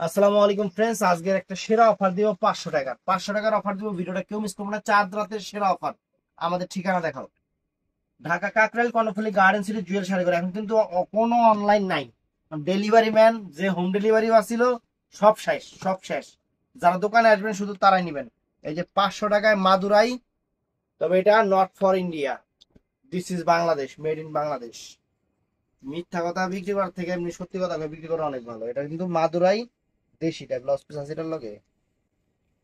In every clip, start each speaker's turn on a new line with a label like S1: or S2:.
S1: আসসালামু আলাইকুম ফ্রেন্ডস, আজকের একটা সেরা অফার দিব। 500 টাকার অফার দিব। ভিডিওটা কেউ মিস করবো না। চাঁদ রাতের সেরা অফার। আমাদের ঠিকানা দেখাও, ঢাকা কাকরাইল কর্ণফুলী গার্ডেন সিটি জুয়েল শাড়িঘর। এখন কিন্তু কোনো অনলাইন নাই। ডেলিভারি ম্যান যে হোম ডেলিভারি আসছিল সব শেষ, সব শেষ। যারা দোকানে আসবেন শুধু তারাই নেবেন। এই যে 500 টাকায় মাদুরাই, তবে এটা not for India, this is Bangladesh, made in Bangladesh. মিথ্যা কথা বিক্রি করার থেকে এমনি সত্যি কথা বিক্রি করা অনেক ভালো। এটা কিন্তু মাদুরাই দেশিটা, ব্লাউজ পিস আছে এটার লগে,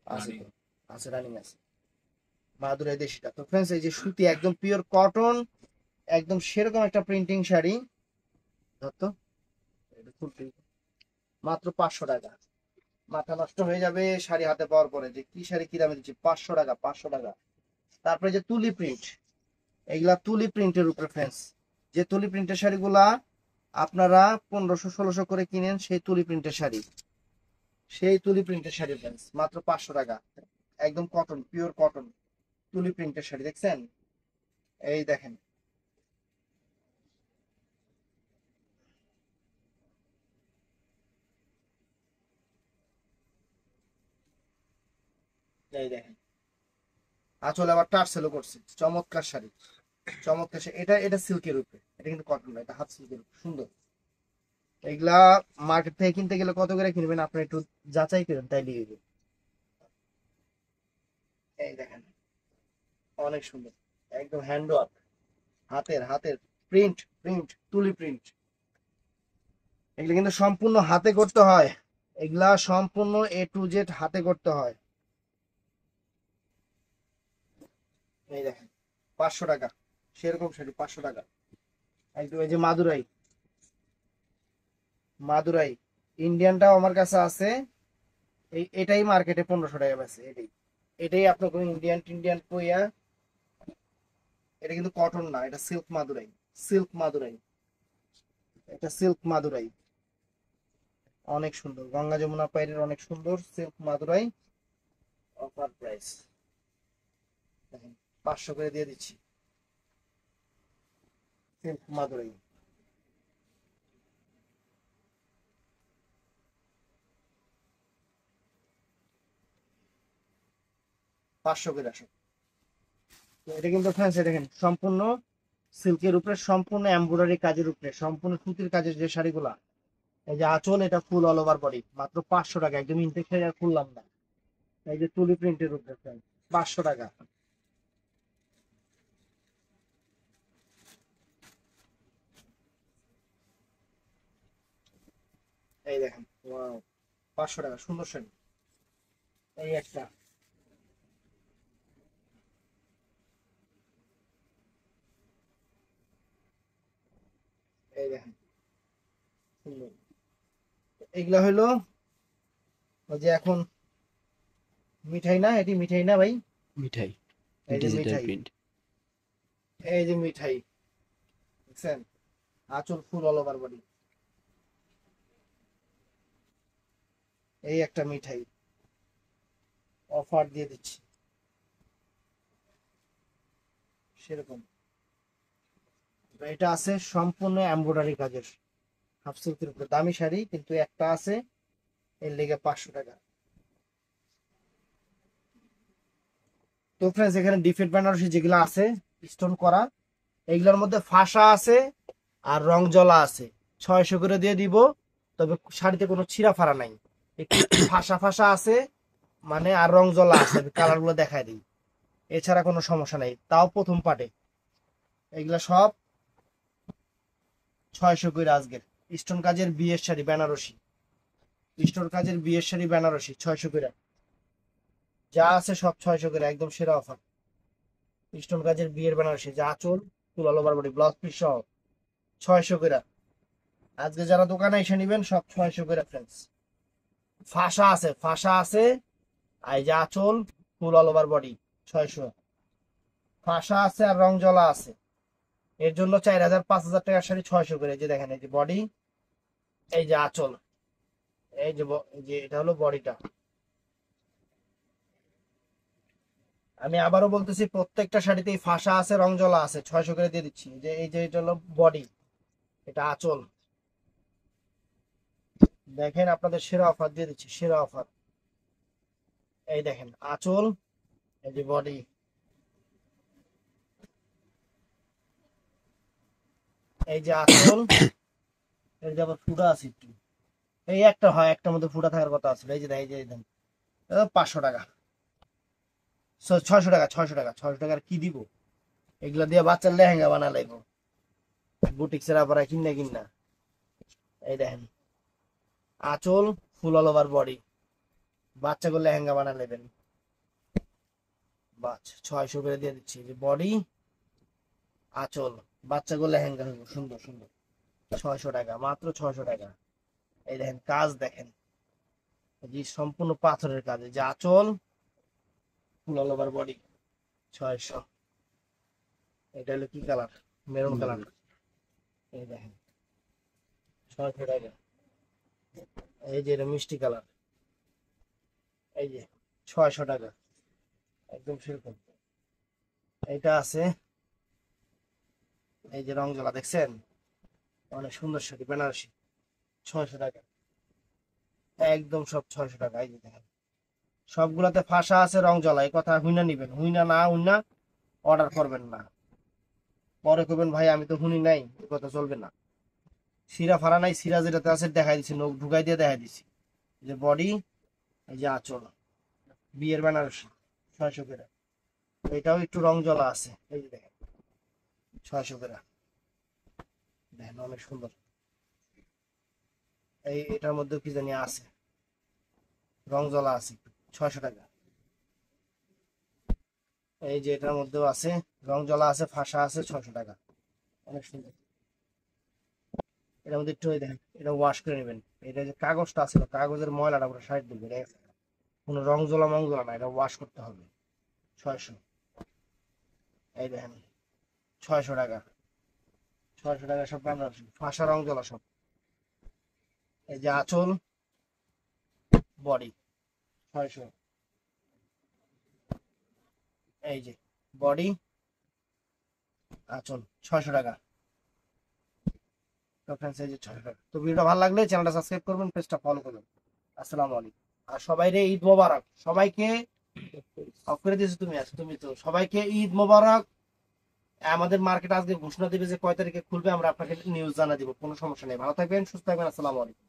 S1: আছে তো, আছে, রানিং আছে। মাদুরাই দেশিটা তো ফ্রেন্ডস, এই যে সুতি একদম পিওর কটন, একদম সেরকম একটা প্রিন্টিং শাড়ি। ধরতো, এটা ফুল প্রিন্ট, মাত্র 500 টাকা। মাথা নষ্ট হয়ে যাবে শাড়ি হাতে পাওয়ার পরে, যে কি শাড়ি কি দামে দিচ্ছি। 500 টাকা, 500 টাকা। তারপরে যে তুলি প্রিন্ট, এইগুলা তুলি প্রিন্টের উপরে ফ্রেন্ডস। যে তুলি প্রিন্টের শাড়িগুলা আপনারা 1500 1600 করে কিনেন, সেই তুলি প্রিন্টের শাড়ি, সেই তুলি প্রিন্টের শাড়ি ফ্রেন্ডস, মাত্র 500 টাকা। একদম কটন, পিওর কটন তুলি প্রিন্টের শাড়ি, দেখছেন? এই দেখেন, এই দেখেন, আঁচল আবার টার্সেলও করছে। চমৎকার শাড়ি, চমৎকার শাড়ি। এটা এটা সিল্কের উপরে, এটা কিন্তু কটন না, এটা হাফ সিল্কের উপরে, সুন্দর। এগুলা মার্কেট থেকে কিনতে গেলে কত করে কিনবেন আপনি একটু যাচাই করেন, তাই নিয়ে যাবেন। এই দেখেন, অনেক সুন্দর, একদম হ্যান্ড ওয়ার্ক, হাতের হাতের প্রিন্ট, প্রিন্ট তুলি প্রিন্ট। এগুলো কিন্তু সম্পূর্ণ হাতে করতে হয়, এগুলা সম্পূর্ণ এ টু জেড হাতে করতে হয়। এই দেখেন, 500 টাকা, সেরকম শাড়ি 500 টাকা। একদম এই যে মাদুরাই, মাদুরাই ইন্ডিয়ানটাও আমার কাছে আছে। এটাই মার্কেটে 1500 টাকা বেচে। এটাই, এটাই আপনার কোনো ইন্ডিয়ান টিন্ডিয়ান কইয়া। এটা কিন্তু কটন না, এটা সিল্ক মাদুরাই, সিল্ক মাদুরাই, এটা সিল্ক মাদুরাই। অনেক সুন্দর, গঙ্গা যমুনা পাইরের অনেক সুন্দর সিল্ক মাদুরাই। অফার প্রাইস দেখেন, 500 করে দিয়ে দিচ্ছি। সিল্ক মাদুরাই, 500 করে আসো। তো এটা কিন্তু ফ্যান্সি, দেখেন সম্পূর্ণ সিল্কের উপরে, সম্পূর্ণ এমব্রয়ডারি কাজের উপরে, সম্পূর্ণ সুতির কাজের যে শাড়িগুলা। এই যে আঁচল, এটা ফুল অল ওভার বডি, মাত্র 500 টাকা। একদম ইনটেক শাড়ি আর খুললাম না। এই যে তুলি প্রিন্টের উপরে friends, 500 টাকা। এই দেখেন, ওয়াও, 500 টাকা, সুন্দর শাড়ি। এই একটা, এই দেখেন, সুন্দর। এইগুলা হইলো ওই যে এখন মিঠাই না, এটি মিঠাই না ভাই।
S2: মিঠাই,
S1: এই যে
S2: ডিজিটাল
S1: মিঠাই,
S2: প্রিন্ট।
S1: এই যে মিঠাই, দেখছেন? আঁচল ফুল অল ওভার বডি। এই একটা মিঠাই, অফার দিয়ে দিচ্ছি সেরকম। এটা আছে সম্পূর্ণ এমব্রয়ডারি কাজের, হাফ সিল্কের উপরে, দামি শাড়ি কিন্তু একটা আছে, এর লেগে 500 টাকা। তো ফ্রেন্ডস, এখানে ডিফেক্ট বেনারসি যেগুলো আছে স্টোন করা, এইগুলোর মধ্যে ফাঁসা আছে আর রং জলা আছে। 600 করে দিয়ে দিব। তবে শাড়িতে কোনো ছিঁড়া ফাড়া নাই, একটু একটু ফাঁসা ফাঁসা আছে, মানে আর রং জলা আছে। আমি কালার গুলো দেখাই দিই, এছাড়া কোনো সমস্যা নাই, তাও প্রথম পাটে। এগুলা সব 600 করে আজকের। স্টোন কাজের বিয়ের শাড়ি বেনারসি, স্টোন কাজের বিয়ের শাড়ি বেনারসি 600 করে। যা আছে সব 600 করে, একদম সেরা অফার। স্টোন কাজের বিয়ের বেনারসি, যা আঁচল ফুল all over body, blouse piece সহ 600 করে। আজকে যারা দোকানে এসে নিবেন সব 600 করে ফ্রেন্ডস। ফাঁসা আছে, ফাঁসা আছে, আর যে আঁচল ফুল অল ওভার বডি 600। ফাঁসা আছে আর রং জলা আছে, এর জন্য 4000 5000 টাকার শাড়ি 600 করে। এই যে দেখেন, এই যে বডি, এই যে আঁচল, এই যে এই যে এটা হলো বডিটা। আমি আবারও বলতেছি, প্রত্যেকটা শাড়িতেই ফাঁসা আছে, রং জলা আছে, 600 করে দিয়ে দিচ্ছি। যে এই যে এটা হলো বডি, এটা আঁচল, দেখেন আপনাদের সেরা অফার দিয়ে দিচ্ছি, সেরা অফার। এই দেখেন আঁচল, এই যে বডি, এই যে আঁচল, এই যে আবার ফুটা আছে একটু, এই একটা হয় একটার মধ্যে ফুটা থাকার কথা আছে, এই যে এই যে দেন 500 টাকা, 600 টাকা, 600 টাকা, 600 টাকার কি দিব? এগুলা দিয়ে বাচ্চার লেহেঙ্গা বানা লাগবো, বুটিক্সের আবার কিনা কিনা। এই দেখেন আঁচল, ফুল অল ওভার বডি, বাচ্চাগুলো লেহেঙ্গা বানা নেবেন। বাচ 600 করে দিয়ে দিচ্ছি। যে বডি, আঁচল, বাচ্চাগুলো লেহেঙ্গা হইব সুন্দর সুন্দর, 600 টাকা, মাত্র 600 টাকা। এই দেখেন কাজ দেখেন, এই যে সম্পূর্ণ পাথরের কাজ, এই যে আঁচল, ফুল অল ওভার বডি, 600। এটা হলো কি কালার? Maroon colour. এই দেখেন 600 টাকা। এই যে এটা মিষ্টি কালার, এই যে 600 টাকা, একদম সেরকম। এইটা আছে, এই যে রং জলা দেখছেন, অনেক সুন্দর শাড়ি বেনারসি, 600 টাকা, একদম সব 600 টাকা। এই যে দেখেন সবগুলাতে ফাঁসা আছে, রং জলা, এই কথা হুইনা নিবেন, হুইনা না হুইনা অর্ডার করবেন না, পরে করবেন ভাই আমি তো হুনি নাই, এই কথা চলবে না। সিরা ফাড়া নাই, সিরা যেটাতে আছে দেখাই দিচ্ছি, নখ ঢুকাই দিয়ে দেখাই দিচ্ছি। এই যে বডি, এই যে আঁচল, বিয়ের বেনারসি, 600 করে। এটাও একটু রং জলা আছে, এই যে দেখেন 600 করে, দেখেন অনেক সুন্দর। এই এটার মধ্যে কি জানি আছে, রং জলা আছে, 600 টাকা। এই যে এটার মধ্যেও আছে, রং জলা আছে, ফাঁসা আছে, 600 টাকা, অনেক সুন্দর। এটার মধ্যে একটু ওই দেখেন, এটা ওয়াশ করে নেবেন। এটা যে কাগজটা আছে, কাগজের ময়লাটা পুরো সাইড দিবেন, ঠিক আছে? কোনো রং জলা মং জলা না, এটা ওয়াশ করতে হবে, 600। এই দেখেন 600 টাকা, 600 টাকা সব বেনারসি, ফাঁসা রং জলা সব। এই যে আঁচল, বডি, 600। এই যে বডি, আঁচল, 600 টাকা। তো ফ্রেন্ডস এই যে 600 টাকা। তো ভিডিওটা ভালো লাগলে চ্যানেলটা সাবস্ক্রাইব করবেন, পেজটা ফলো করবেন। আসসালামু আলাইকুম। আর সবাই রে ঈদ মোবারক, সবাইকে অফ করে দিয়েছো তুমি, আছো তুমি তো, সবাইকে ঈদ মোবারক। আমাদের মার্কেট আজকে ঘোষণা দিবে যে কয় তারিখে খুলবে, আমরা আপনাকে নিউজ জানা দিব, কোনো সমস্যা নেই। ভালো থাকবেন, সুস্থ থাকবেন, আসসালামু আলাইকুম।